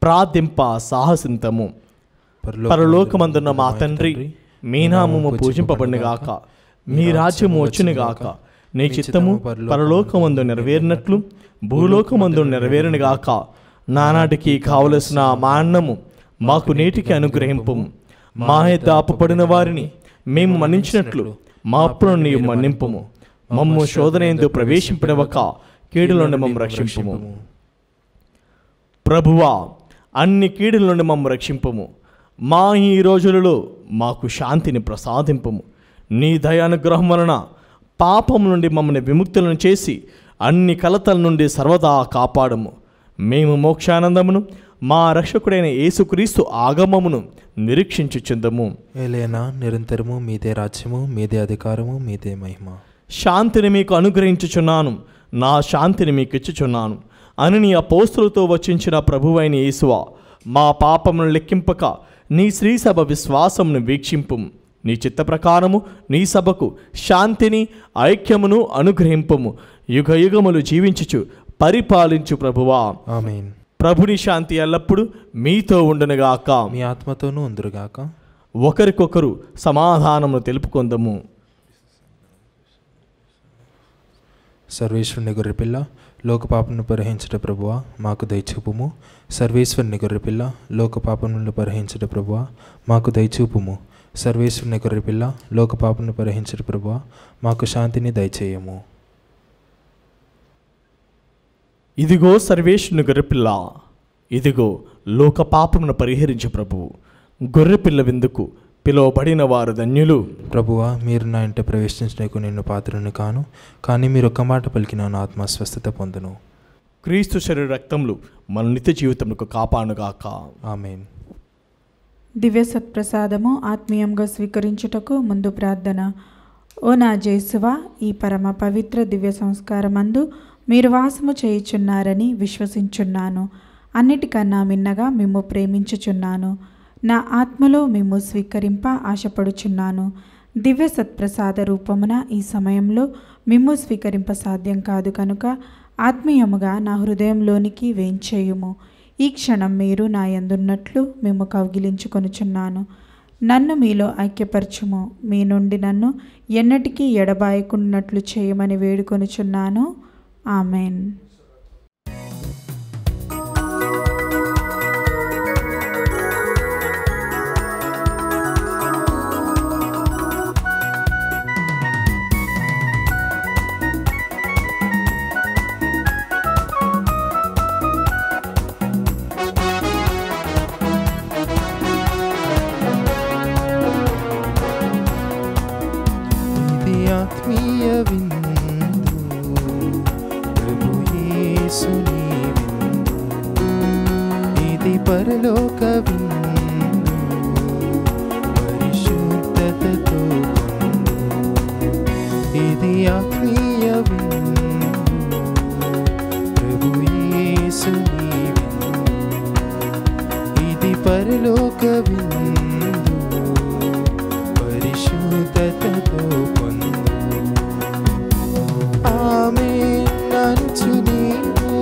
Speaker 2: ప్రార్థింప సాహసింతము. పరలోకమందున్న మా తండ్రి, మీ నామము పూజింపబడునుగాక, మీ రాజ్యము వచ్చునుగాక, నీ చిత్తము పరలోకమందు నెరవేరినట్లు భూలోకమందు నెరవేరునుగాక. నానాటికి కావలసిన మా అన్నము మాకు నేటికి అనుగ్రహింపుము. మా యొద్ద అప్పుపడిన వారిని మేము మన్నించినట్లు మా అప్పులను నీవు మన్నింపుము. మమ్ము శోధనయందు ప్రవేశింపనివ్వక కీడుల నుండి మమ్ము రక్షింపుము. ప్రభువా, అన్ని కీడుల నుండి మమ్ము రక్షింపుము. మా ఈ రోజులలో మాకు శాంతిని ప్రసాదింపుము. నీ దయానుగ్రహం వలన పాపం నుండి మమ్మల్ని విముక్తులను చేసి అన్ని కలతల నుండి సర్వదా కాపాడము. మేము మోక్షానందమును మా రక్షకుడైన యేసుక్రీస్తు ఆగమమును నిరీక్షించుచుందము.
Speaker 1: ఏలైనా నిరంతరము మీదే రాజ్యము, మీదే అధికారము, మీదే మహిమ.
Speaker 2: శాంతిని మీకు అనుగ్రహించుచున్నాను, నా శాంతిని మీకు ఇచ్చుచున్నాను అని నీ అపోస్తులతో వచించిన ప్రభువైన యేసువా, మా పాపమును లెక్కింపక నీ శ్రీసభ విశ్వాసమును వీక్షింపు. నీ చిత్త ప్రకారము నీ సభకు శాంతిని ఐక్యమును అనుగ్రహింపము. యుగ యుగములు జీవించుచు పరిపాలించు ప్రభువా.
Speaker 1: ఆమేన్.
Speaker 2: ప్రభుని శాంతి ఎల్లప్పుడూ మీతో ఉండునుగాక,
Speaker 1: మీ ఆత్మతోనూ ఉందురుగాక.
Speaker 2: ఒకరికొకరు సమాధానమును తెలుపుకొందము.
Speaker 1: సర్వేశ్వరుని గొర్రెపిల్ల, లోక పాపమును పరిహరించుట ప్రభువా, మాకు దయచూపుము. సర్వేశ్వరుని గొర్రెపిల్ల, లోక పాపమును పరిహరించుట ప్రభువా, మాకు దయచూపుము. సర్వేశ్వరుని గొర్రెపిల్ల, లోక పాపమును పరిహరించుట ప్రభువా, మాకు శాంతిని దయచేయము.
Speaker 2: ఇదిగో సర్వేశ్వరుని గొర్రెపిల్ల, ఇదిగో లోక పాపమును పరిహరించు ప్రభువు. గొర్రెపిల్ల విందుకు పిలువబడిన వారు ధన్యులు.
Speaker 1: ప్రభువా, మీరు నా ఇంట ప్రవేశించడానికి నేను పాత్రను కాను, కానీ మీరు ఒక్క మాట పలికిన నా ఆత్మ స్వస్థత పొందును.
Speaker 2: క్రీస్తు శరీర రక్తములు మన నిత్య జీవితములకు కాపాడుగాక.
Speaker 1: ఆమేన్.
Speaker 4: దివ్య సత్ప్రసాదము ఆత్మీయంగా స్వీకరించుటకు ముందు ప్రార్థన. ఓ నా జేసువా, ఈ పరమ పవిత్ర దివ్య సంస్కారమందు మీరు వాసము చేయుచున్నారని విశ్వసించున్నాను. అన్నిటికన్నా మిన్నగా మిమ్ము ప్రేమించుచున్నాను. నా ఆత్మలో మిమ్ము స్వీకరింప ఆశపడుచున్నాను. దివ్య సత్ప్రసాద రూపమున ఈ సమయంలో మిమ్ము స్వీకరింప సాధ్యం కాదు కనుక ఆత్మీయముగా నా హృదయంలోనికి వేంచేయుము. ఈ క్షణం మీరు నా యందున్నట్లు మిమ్ము కౌగిలించుకొనుచున్నాను. నన్ను మీలో ఐక్యపరచుము. మీ నుండి నన్ను ఎన్నటికీ ఎడబాయకున్నట్లు చేయమని వేడుకొనుచున్నాను. ఆమెన్.
Speaker 1: ఆత్మీయ విందు ప్రభు యేసుని విందు, ఇది పరలోక విందు పరిశుద్ధతతో పొందు. ఇది ఆత్మీయ విందు ప్రభు యేసుని విందు, ఇది పరలోక విందు పరిశుద్ధతతో పొందు. ఆమేన్ అంచు నీవు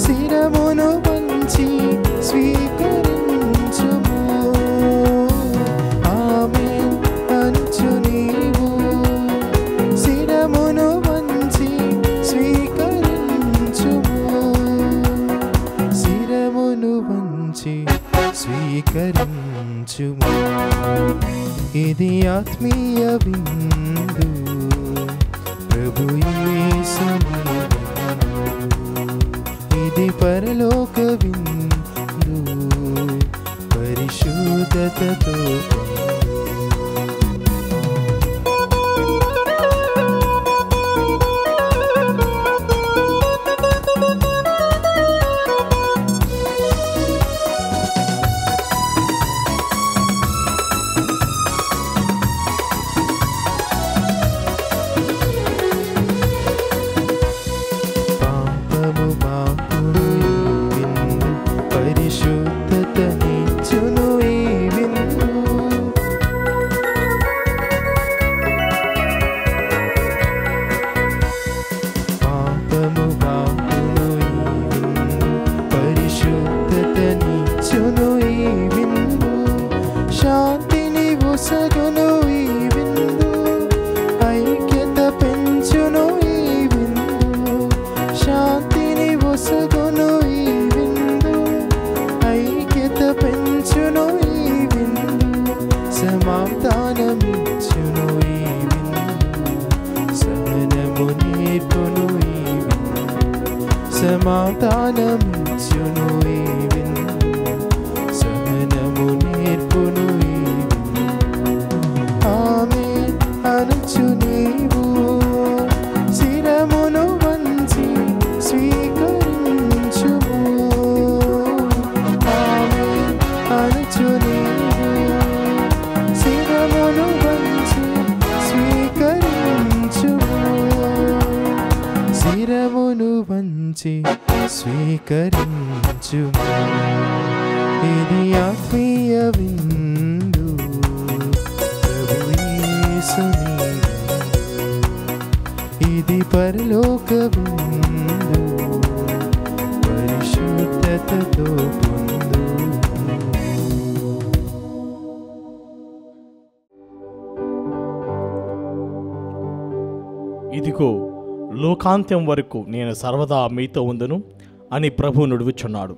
Speaker 1: శిరమును వంచి స్వీకరించుము. ఆమేన్ అంచు నీవు శిరమును వంచి స్వీకరించుము. శిరమును వంచి స్వీకరించుము. ఇది ఆత్మీయ విందు ప్రభు యేసుని విందు, ఇది పరలోక విందు పరిశుద్ధతతో సమాధానమిచ్చును ఈ విందు, సహనము నేర్పును ఈ విందు. ఆమేన్ అనుచు నీవు శిరమును వంచి స్వీకరించుము. ఆమేన్ అనుచు నీవు శిరమును వంచి స్వీకరించుము. శిరమును వంచి స్వీకరించుము. ఇది ఆత్మీయ విందు ప్రభు యేసుని విందు, ఇది పరలోక విందు పరిశుద్ధతతో పొందు.
Speaker 2: ఇదిగో లోకాంత్యం వరకు నేను సర్వదా మీతో ఉందును అని ప్రభు నుడువుచున్నాడు.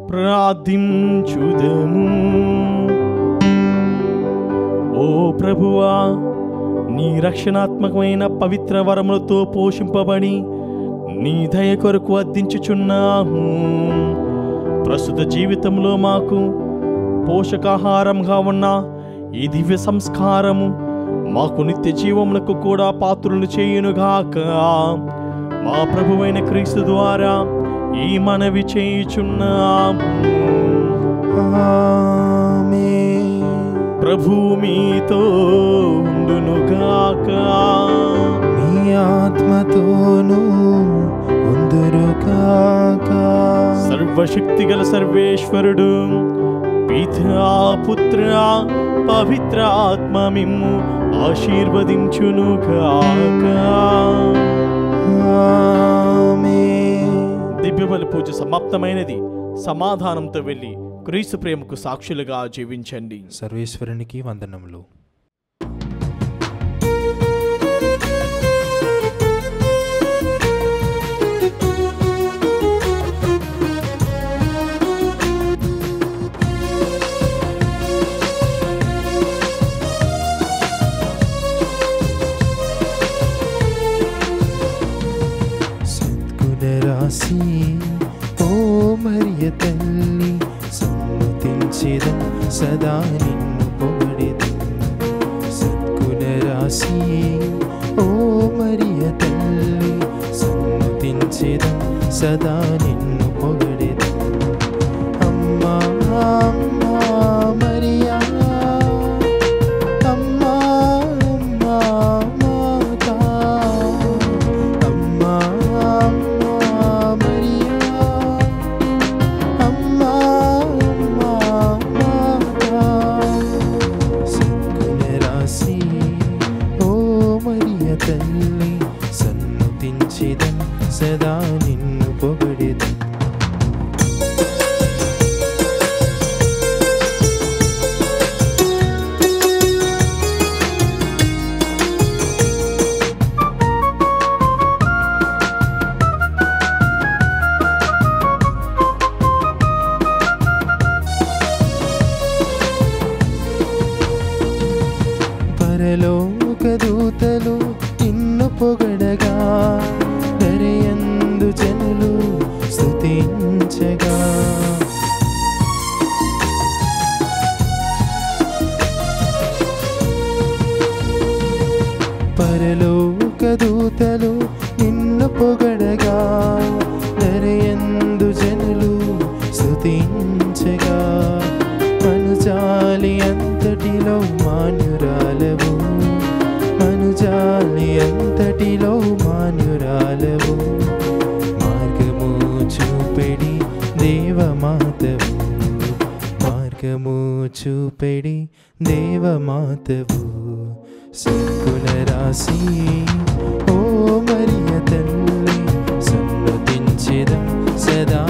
Speaker 2: ప్రార్థించుదము. ఓ ప్రభువా, నీ రక్షణాత్మకమైన పవిత్ర వరములతో పోషింపబడి నీ దయ కొరకు అర్థించుచున్నాము. ప్రస్తుత జీవితంలో మాకు పోషకాహారంగా ఉన్న ఈ దివ్య సంస్కారము మాకు నిత్య జీవములకు కూడా పాత్రులను చేయునుగాక. మా ప్రభువైన క్రీస్తు ద్వారా ఈ మనవి చేయుచున్నాము.
Speaker 1: ఆమేన్.
Speaker 2: ప్రభు మీతో ఉండునుగాక.
Speaker 1: మీ ఆత్మతోనూ ఉందురుగాక.
Speaker 2: సర్వ సర్వశక్తిగల సర్వేశ్వరుడు పితా పుత్ర పవిత్ర ఆత్మ మిమ్ము ఆశీర్వదించును గాక. దివ్యబలి పూజ సమాప్తమైనది. సమాధానంతో వెళ్ళి క్రీస్తు ప్రేమకు సాక్షులుగా జీవించండి.
Speaker 1: సర్వేశ్వరునికి వందనములు. రాసి ఓ మరియ తల్లి సమ్మతించెదం సదా నిన్ను పొగడెదం. సద్గుణ రాసి ఓ మరియ తల్లి సమ్మతించెదం సదా నిన్ను పొగడెదం. అమ్మా అమ్మా మరియా అమ్మా అమ్మా మాతా అమ్మా తల్లి సన్నుతించెదం సదా నిన్ను పొగడెదం. పరలోక దూతలు నిన్ను పొగడగా దరయందు జనులు స్తుతించగా. పరలోక దూతలు నిన్ను పొగడగా దరయందు జనులు స్తుతించగా. మనుజాలి అంతటిలో మాన్యురాలవు మనుజాలి అంతటిలో మాన్యురాలవు. మార్గము చూపెడి దేవమాతవు మార్గము చూపెడి దేవమాతవు. సద్గుణ రాసి ఓ మరియ తల్లి సన్నుతించెదం సదా